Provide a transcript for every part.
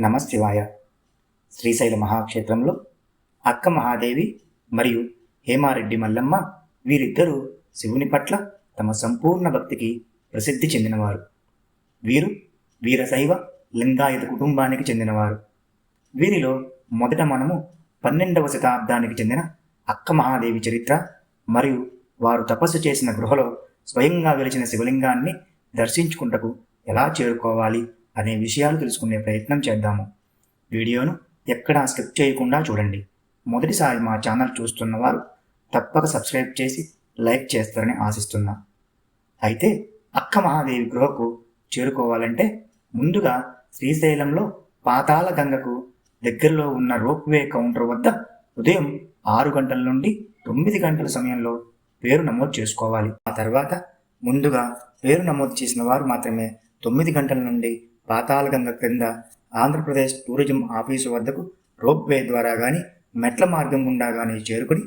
నమశివాయ. శ్రీశైల మహాక్షేత్రంలో అక్క మహాదేవి మరియు హేమారెడ్డి మల్లమ్మ వీరిద్దరూ శివుని పట్ల తమ సంపూర్ణ భక్తికి ప్రసిద్ధి చెందినవారు. వీరు వీరశైవ లింగాయత కుటుంబానికి చెందినవారు. వీరిలో మొదట మనము 12వ శతాబ్దానికి చెందిన అక్క మహాదేవి చరిత్ర మరియు వారు తపస్సు చేసిన గృహలో స్వయంగా వెలిచిన శివలింగాన్ని దర్శించుకుంటకు ఎలా చేరుకోవాలి అనే విషయాలు తెలుసుకునే ప్రయత్నం చేద్దాము. వీడియోను ఎక్కడా స్కిప్ చేయకుండా చూడండి. మొదటిసారి మా ఛానల్ చూస్తున్నవారు తప్పక సబ్స్క్రైబ్ చేసి లైక్ చేస్తారని ఆశిస్తున్నా. అయితే అక్క మహాదేవి గృహకు చేరుకోవాలంటే ముందుగా శ్రీశైలంలో పాతాళ గంగకు దగ్గరలో ఉన్న రోప్వే కౌంటర్ వద్ద ఉదయం 6 గంటల నుండి 9 గంటల సమయంలో పేరు నమోదు చేసుకోవాలి. ఆ తర్వాత ముందుగా పేరు నమోదు చేసిన వారు మాత్రమే 9 గంటల నుండి పాతాళగంగ క్రింద ఆంధ్రప్రదేశ్ టూరిజం ఆఫీసు వద్దకు రోప్వే ద్వారా కానీ మెట్ల మార్గం గుండా కానీ చేరుకుని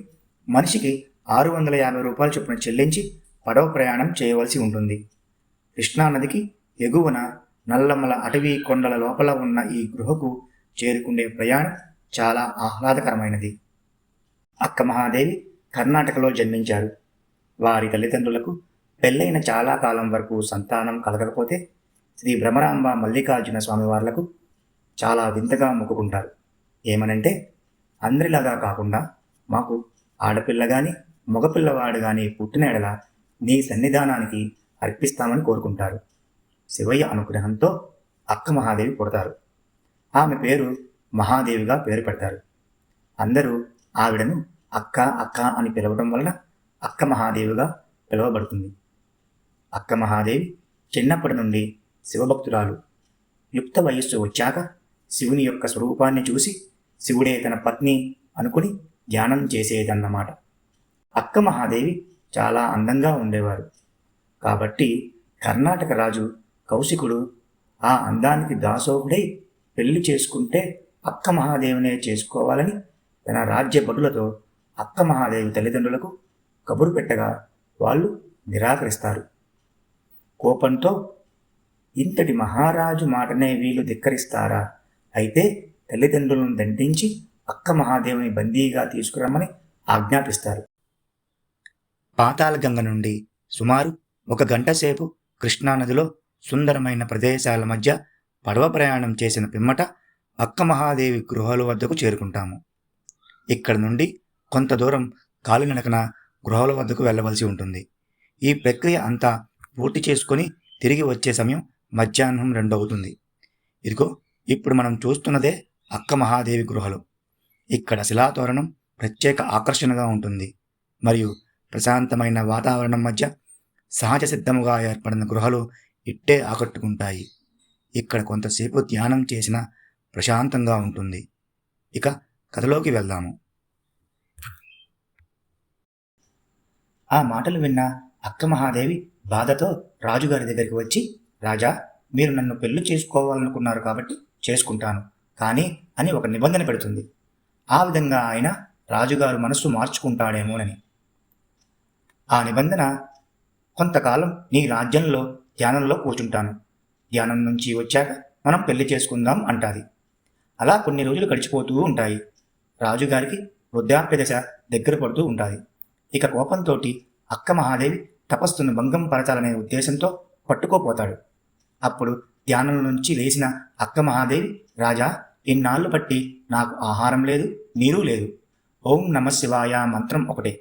మనిషికి 650 రూపాయలు చొప్పున చెల్లించి పడవ ప్రయాణం చేయవలసి ఉంటుంది. కృష్ణానదికి ఎగువన నల్లమల అటవీ కొండల లోపల ఉన్న ఈ గృహకు చేరుకునే ప్రయాణం చాలా ఆహ్లాదకరమైనది. అక్క మహాదేవి కర్ణాటకలో జన్మించారు. వారి తల్లిదండ్రులకు పెళ్ళైన చాలా కాలం వరకు సంతానం కలగకపోతే శ్రీ భ్రమరాంబ మల్లికార్జున స్వామి వార్లకు చాలా వింతగా మొక్కుకుంటారు. ఏమనంటే, అందరిలాగా కాకుండా మాకు ఆడపిల్ల కానీ మగపిల్లవాడు కానీ పుట్టిన ఎడల నీ సన్నిధానానికి అర్పిస్తామని కోరుకుంటారు. శివయ్య అనుగ్రహంతో అక్క మహాదేవి పుడతారు. ఆమె పేరు మహాదేవిగా పేరు పెడతారు. అందరూ ఆవిడను అక్క అక్క అని పిలవడం వలన అక్క మహాదేవిగా పిలువబడుతుంది. అక్క మహాదేవి చిన్నప్పటి నుండి శివభక్తురాలు. యుక్త వయస్సు వచ్చాక శివుని యొక్క స్వరూపాన్ని చూసి శివుడే తన పత్ని అనుకుని ధ్యానం చేసేదన్నమాట. అక్క మహాదేవి చాలా అందంగా ఉండేవారు. కాబట్టి కర్ణాటక రాజు కౌశికుడు ఆ అందానికి దాసోహుడై పెళ్లి చేసుకుంటే అక్క మహాదేవినే చేసుకోవాలని తన రాజ్య భటులతో అక్క మహాదేవి తల్లిదండ్రులకు కబురు పెట్టగా వాళ్ళు నిరాకరిస్తారు. కోపంతో ఇంతటి మహారాజు మాటనే వీళ్ళు ధిక్కరిస్తారా? అయితే తల్లిదండ్రులను దండించి అక్క మహాదేవిని బందీగా తీసుకురమ్మని ఆజ్ఞాపిస్తారు. పాతాళగంగ నుండి సుమారు 1 గంట సేపు కృష్ణానదిలో సుందరమైన ప్రదేశాల మధ్య పడవ ప్రయాణం చేసిన పిమ్మట అక్క మహాదేవి గృహాల వద్దకు చేరుకుంటాము. ఇక్కడ నుండి కొంత దూరం కాలినడకన గృహాల వద్దకు వెళ్ళవలసి ఉంటుంది. ఈ ప్రక్రియ అంతా పూర్తి చేసుకొని తిరిగి వచ్చే సమయం మధ్యాహ్నం 2 అవుతుంది. ఇదిగో ఇప్పుడు మనం చూస్తున్నదే అక్క మహాదేవి గృహలు. ఇక్కడ శిలాతోరణం ప్రత్యేక ఆకర్షణగా ఉంటుంది. మరియు ప్రశాంతమైన వాతావరణం మధ్య సహజ సిద్ధముగా ఏర్పడిన గృహలు ఇట్టే ఆకట్టుకుంటాయి. ఇక్కడ కొంతసేపు ధ్యానం చేసిన ప్రశాంతంగా ఉంటుంది. ఇక కథలోకి వెళ్దాము. ఆ మాటలు విన్న అక్క మహాదేవి బాధతో రాజుగారి దగ్గరికి వచ్చి, రాజా, మీరు నన్ను పెళ్లి చేసుకోవాలనుకున్నారు కాబట్టి చేసుకుంటాను కానీ అని ఒక నిబంధన పెడుతుంది. ఆ విధంగా ఆయన రాజుగారు మనస్సు మార్చుకుంటాడేమోనని. ఆ నిబంధన, కొంతకాలం నీ రాజ్యంలో ధ్యానంలో కూర్చుంటాను, ధ్యానం నుంచి వచ్చాక మనం పెళ్లి చేసుకుందాం అంటాది. అలా కొన్ని రోజులు గడిచిపోతూ ఉంటాయి. రాజుగారికి వృద్ధాప్య దశ దగ్గర పడుతూ ఉంటుంది. ఇక కోపంతో అక్క మహాదేవి తపస్సును భంగం పరచాలనే ఉద్దేశంతో పట్టుకోపోతాడు. అప్పుడు ధ్యానం నుంచి లేచిన అక్క మహాదేవి, రాజా, ఇన్నాళ్ళు బట్టి నాకు ఆహారం లేదు, నీరు లేదు. ఓం నమశివాయ మంత్రం ఒకటే.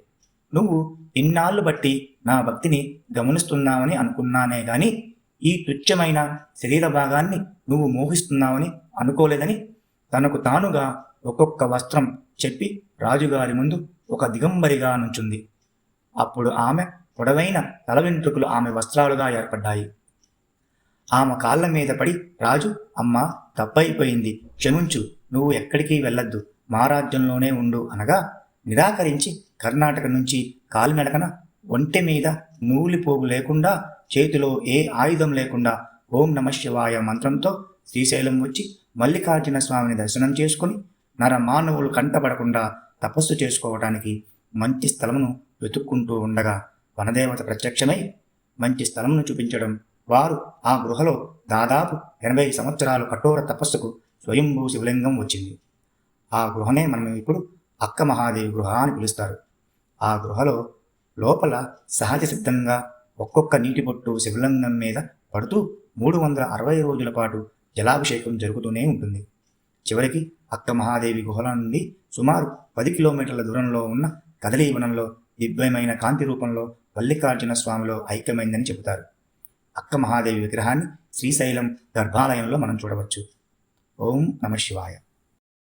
నువ్వు ఇన్నాళ్ళు బట్టి నా భక్తిని గమనిస్తున్నావని అనుకున్నానే గాని ఈ తుచ్చమైన శరీర భాగాన్ని నువ్వు మోహిస్తున్నావని అనుకోలేదని తనకు తానుగా ఒక్కొక్క వస్త్రం చెప్పి రాజుగారి ముందు ఒక దిగంబరిగా నుంచుంది. అప్పుడు ఆమె పొడవైన తల వెంట్రుకలు ఆమె వస్త్రాలుగా ఏర్పడ్డాయి. ఆమె కాళ్ళ మీద పడి, రాజు, అమ్మా, తప్పైపోయింది, క్షమించు, నువ్వు ఎక్కడికి వెళ్ళొద్దు, మా రాజ్యంలోనే ఉండు అనగా నిరాకరించి కర్ణాటక నుంచి కాలినడకన ఒంటె మీద నూలిపోగు లేకుండా చేతిలో ఏ ఆయుధం లేకుండా ఓం నమశివాయ మంత్రంతో శ్రీశైలం వచ్చి మల్లికార్జున స్వామిని దర్శనం చేసుకుని నరమానవులు కంటపడకుండా తపస్సు చేసుకోవటానికి మంచి స్థలమును వెతుక్కుంటూ ఉండగా వనదేవత ప్రత్యక్షమై మంచి స్థలమును చూపించడం, వారు ఆ గృహలో దాదాపు 80 సంవత్సరాలు కఠోర తపస్సుకు స్వయంభూ శివలింగం వచ్చింది. ఆ గృహనే మనం ఇప్పుడు అక్క మహాదేవి గృహ అని పిలుస్తారు. ఆ గృహలో లోపల సహజ సిద్ధంగా ఒక్కొక్క నీటి బొట్టు శివలింగం మీద పడుతూ 360 రోజుల పాటు జలాభిషేకం జరుగుతూనే ఉంటుంది. చివరికి అక్క మహాదేవి గుహల నుండి సుమారు 10 కిలోమీటర్ల దూరంలో ఉన్న కదలీవనంలో దివ్యమైన కాంతి రూపంలో మల్లికార్జున స్వామిలో ఐక్యమైందని చెబుతారు. అక్క మహాదేవి విగ్రహాన్ని శ్రీశైలం గర్భాలయంలో మనం చూడవచ్చు. ఓం నమ శివాయ.